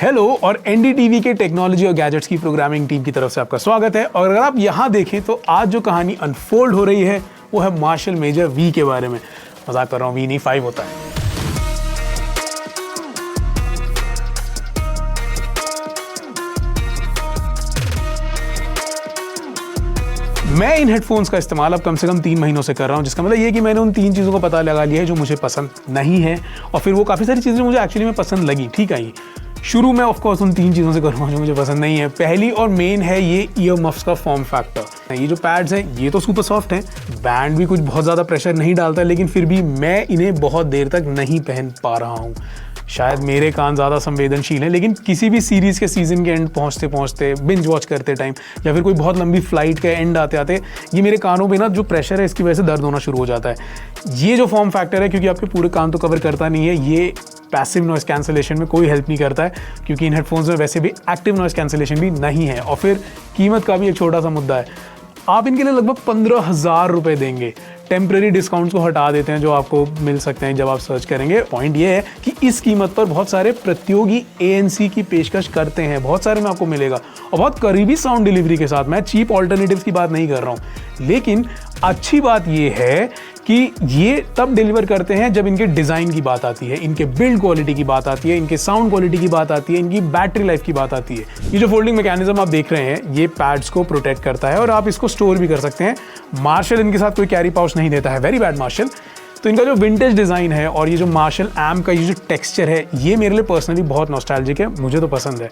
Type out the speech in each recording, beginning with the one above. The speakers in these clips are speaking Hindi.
हेलो और एनडीटीवी के टेक्नोलॉजी और गैजेट्स की प्रोग्रामिंग टीम की तरफ से आपका स्वागत है। और अगर आप यहाँ देखें तो आज जो कहानी अनफोल्ड हो रही है वो है मार्शल मेजर वी के बारे में। मजाक कर रहा हूँ, वी नहीं 5 होता है। मैं इन हेडफोन्स का इस्तेमाल अब कम से कम 3 महीनों से कर रहा हूँ, जिसका मतलब ये कि मैंने उन 3 चीज़ों को पता लगा लिया है जो मुझे पसंद नहीं है, और फिर वो काफ़ी सारी चीज़ें मुझे एक्चुअली में पसंद लगी। ठीक है, शुरू में ऑफकोर्स उन 3 चीज़ों से करूँगा जो मुझे पसंद नहीं है। पहली और मेन है ये ईयर मफ्स का फॉर्म फैक्टर। ये जो पैड्स हैं ये तो सुपर सॉफ्ट हैं, बैंड भी कुछ बहुत ज़्यादा प्रेशर नहीं डालता, लेकिन फिर भी मैं इन्हें बहुत देर तक नहीं पहन पा रहा हूँ। शायद मेरे कान ज़्यादा संवेदनशील हैं, लेकिन किसी भी सीरीज़ के सीज़न के एंड पहुँचते पहुँचते, बिंज वॉच करते टाइम, या फिर कोई बहुत लंबी फ्लाइट के एंड आते आते ये मेरे कानों पे ना जो प्रेशर है इसकी वजह से दर्द होना शुरू हो जाता है। ये जो फॉर्म फैक्टर है, क्योंकि आपके पूरे कान तो कवर करता नहीं है, ये पैसिव नॉइस कैंसलेशन में कोई हेल्प नहीं करता है, क्योंकि इन हेडफोन्स में वैसे भी एक्टिव नॉइस कैंसलेशन भी नहीं है। और फिर कीमत का भी एक छोटा सा मुद्दा है, आप इनके लिए लगभग 15,000 रुपये देंगे। टेम्प्रेरी डिस्काउंट्स को हटा देते हैं जो आपको मिल सकते हैं जब आप सर्च करेंगे। पॉइंट ये है कि इस कीमत पर बहुत सारे प्रतियोगी ANC की पेशकश करते हैं, बहुत सारे में आपको मिलेगा, और बहुत करीबी साउंड डिलीवरी के साथ। मैं चीप ऑल्टरनेटिव्स की बात नहीं कर रहा हूँ, लेकिन अच्छी बात ये है कि ये तब डिलीवर करते हैं जब इनके डिज़ाइन की बात आती है, इनके बिल्ड क्वालिटी की बात आती है, इनके साउंड क्वालिटी की बात आती है, इनकी बैटरी लाइफ की बात आती है। ये जो फोल्डिंग मैकेनिज्म आप देख रहे हैं ये पैड्स को प्रोटेक्ट करता है, और आप इसको स्टोर भी कर सकते हैं। मार्शल इनके साथ कोई कैरी पाउच नहीं देता है, वेरी बैड मार्शल। तो इनका जो विंटेज डिज़ाइन है और ये जो मार्शल एम्प का ये जो टेक्सचर है, ये मेरे लिए पर्सनली बहुत नॉस्टैल्जिक है, मुझे तो पसंद है।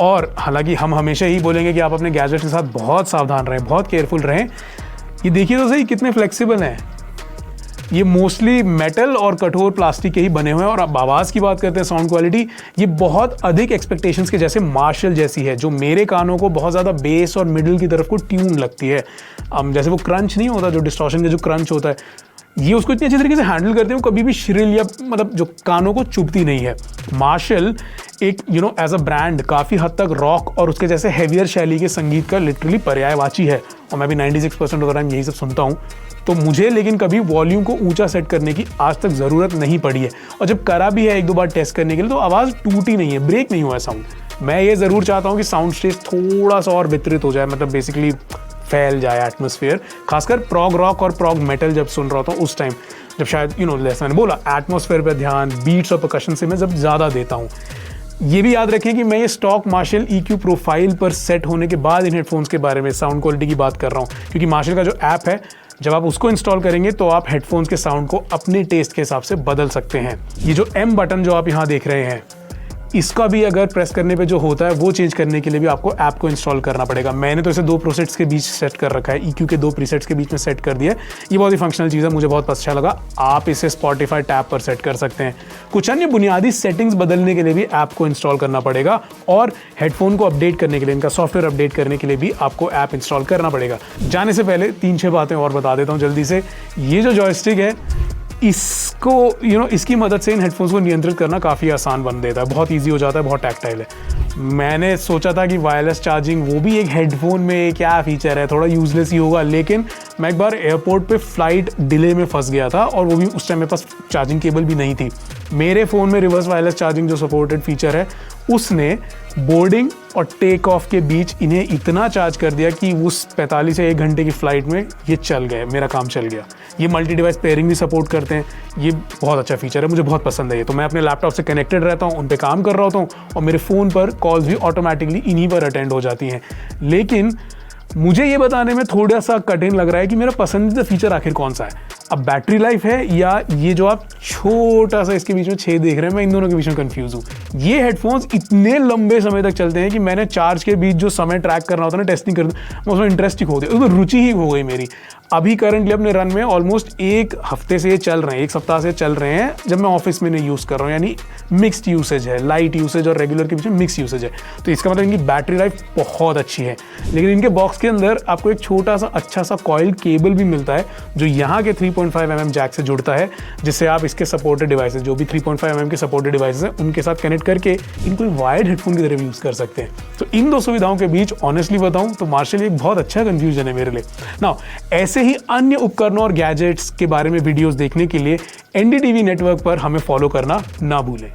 और हालांकि हम हमेशा ही बोलेंगे कि आप अपने गैजेट के साथ बहुत सावधान रहें, बहुत केयरफुल रहें। ये देखिए तो सही कितने फ्लेक्सिबल हैं। ये मोस्टली मेटल और कठोर प्लास्टिक के ही बने हुए हैं। और अब आवाज़ की बात करते हैं, साउंड क्वालिटी, ये बहुत अधिक एक्सपेक्टेशंस के जैसे मार्शल जैसी है, जो मेरे कानों को बहुत ज़्यादा बेस और मिडिल की तरफ को ट्यून लगती है। जैसे वो क्रंच नहीं होता, जो डिस्टॉर्शन का जो क्रंच होता है, ये उसको इतनी अच्छी तरीके से हैंडल करते हैं, वो कभी भी श्रिल या मतलब जो कानों को चुभती नहीं है। मार्शल एक एज अ ब्रांड काफ़ी हद तक रॉक और उसके जैसे हैवियर शैली के संगीत का लिटरली पर्यायवाची है, और मैं भी 96% ऑफ द टाइम यही सब सुनता हूँ। तो मुझे लेकिन कभी वॉल्यूम को ऊंचा सेट करने की आज तक ज़रूरत नहीं पड़ी है, और जब करा भी है 1-2 बार टेस्ट करने के लिए तो आवाज़ टूटी नहीं है, ब्रेक नहीं हुआ है साउंड। मैं ये ज़रूर चाहता हूँ कि साउंड स्टेज थोड़ा सा और वितरित हो जाए, मतलब बेसिकली फैल जाए एटमॉस्फेयर, खासकर प्रॉग रॉक और प्रॉग मेटल जब सुन रहा था उस टाइम, जब शायद जैसे मैंने बोला एटमॉस्फेयर पे ध्यान, बीट्स और परकशन से मैं जब ज़्यादा देता हूँ। ये भी याद रखें कि मैं ये स्टॉक मार्शल EQ प्रोफाइल पर सेट होने के बाद इन हेडफोन्स के बारे में साउंड क्वालिटी की बात कर रहा हूँ, क्योंकि मार्शल का जो ऐप है, जब आप उसको इंस्टॉल करेंगे तो आप हेडफोन्स के साउंड को अपने टेस्ट के हिसाब से बदल सकते हैं। ये जो M बटन जो आप यहाँ देख रहे हैं, इसका भी अगर प्रेस करने पे जो होता है वो चेंज करने के लिए भी आपको ऐप को इंस्टॉल करना पड़ेगा। मैंने तो इसे 2 प्रोसेट्स के बीच सेट कर रखा है, EQ के 2 प्रीसेट्स के बीच में सेट कर दिया है। ये बहुत ही फंक्शनल चीज़ है, मुझे बहुत अच्छा लगा। आप इसे Spotify टैब पर सेट कर सकते हैं। कुछ अन्य बुनियादी सेटिंग्स बदलने के लिए भी ऐप को इंस्टॉल करना पड़ेगा, और हेडफोन को अपडेट करने के लिए, इनका सॉफ्टवेयर अपडेट करने के लिए भी आपको ऐप इंस्टॉल करना पड़ेगा। जाने से पहले 3-6 बातें और बता देता हूँ जल्दी से। ये जो जॉयस्टिक है, इसको इसकी मदद से इन हेडफोन्स को नियंत्रित करना काफ़ी आसान बन देता है, बहुत इजी हो जाता है, बहुत टैक्टाइल है। मैंने सोचा था कि वायरलेस चार्जिंग वो भी एक हेडफोन में क्या फीचर है, थोड़ा यूजलेस ही होगा, लेकिन मैं एक बार एयरपोर्ट पे फ्लाइट डिले में फंस गया था, और वो भी उस टाइम मेरे पास चार्जिंग केबल भी नहीं थी। मेरे फ़ोन में रिवर्स वायरलेस चार्जिंग जो सपोर्टेड फीचर है, उसने बोर्डिंग और टेक ऑफ के बीच इन्हें इतना चार्ज कर दिया कि उस 45 से 1 घंटे की फ़्लाइट में ये चल गए, मेरा काम चल गया। ये मल्टी डिवाइस पेयरिंग भी सपोर्ट करते हैं, ये बहुत अच्छा फीचर है, मुझे बहुत पसंद है ये। तो मैं अपने लैपटॉप से कनेक्टेड रहता हूँ, उन पे काम कर रहा होता हूँ, और मेरे फ़ोन पर कॉल्स भी ऑटोमेटिकली इन्हीं पर अटेंड हो जाती हैं। लेकिन मुझे ये बताने में थोड़ा सा कठिन लग रहा है कि मेरा पसंदीदा फीचर आखिर कौन सा है। अब बैटरी लाइफ है, या ये जो आप छोटा सा इसके बीच में 6 देख रहे हैं, मैं इन दोनों के बीच में कंफ्यूज हूँ। ये हेडफोन्स इतने लंबे समय तक चलते हैं कि मैंने चार्ज के बीच जो समय ट्रैक करना होता है ना, टेस्टिंग करना, मैं उसमें इंटरेस्ट ही खो दिया, उसमें रुचि ही हो गई मेरी। अभी करंटली अपने रन में ऑलमोस्ट 1 हफ्ते से ये चल रहे हैं, 1 सप्ताह से चल रहे हैं, जब मैं ऑफिस में नहीं यूज़ कर रहा हूँ, यानी मिक्स्ड यूसेज है, लाइट यूसेज और रेगुलर के बीच में मिक्स यूसेज है। तो इसका मतलब इनकी बैटरी लाइफ बहुत अच्छी है। लेकिन इनके बॉक्स के अंदर आपको एक छोटा सा अच्छा सा कॉइल केबल भी मिलता है, जो यहाँ के 3.5 mm जैक से जुड़ता है, जिससे आप इसके सपोर्टेड डिवाइसेस, जो भी 3.5 mm के सपोर्टेड डिवाइसेस हैं, उनके साथ कनेक्ट करके इनको वायर्ड हेडफोन की तरह यूज़ कर सकते हैं। तो इन 2 सुविधाओं के बीच ऑनेस्टली बताऊं तो मार्शल एक बहुत अच्छा कंफ्यूजन है मेरे लिए। नाउ ऐसे ही अन्य उपकरणों और गैजेट्स के बारे में वीडियोस देखने के लिए एनडीटीवी नेटवर्क पर हमें फॉलो करना ना भूलें।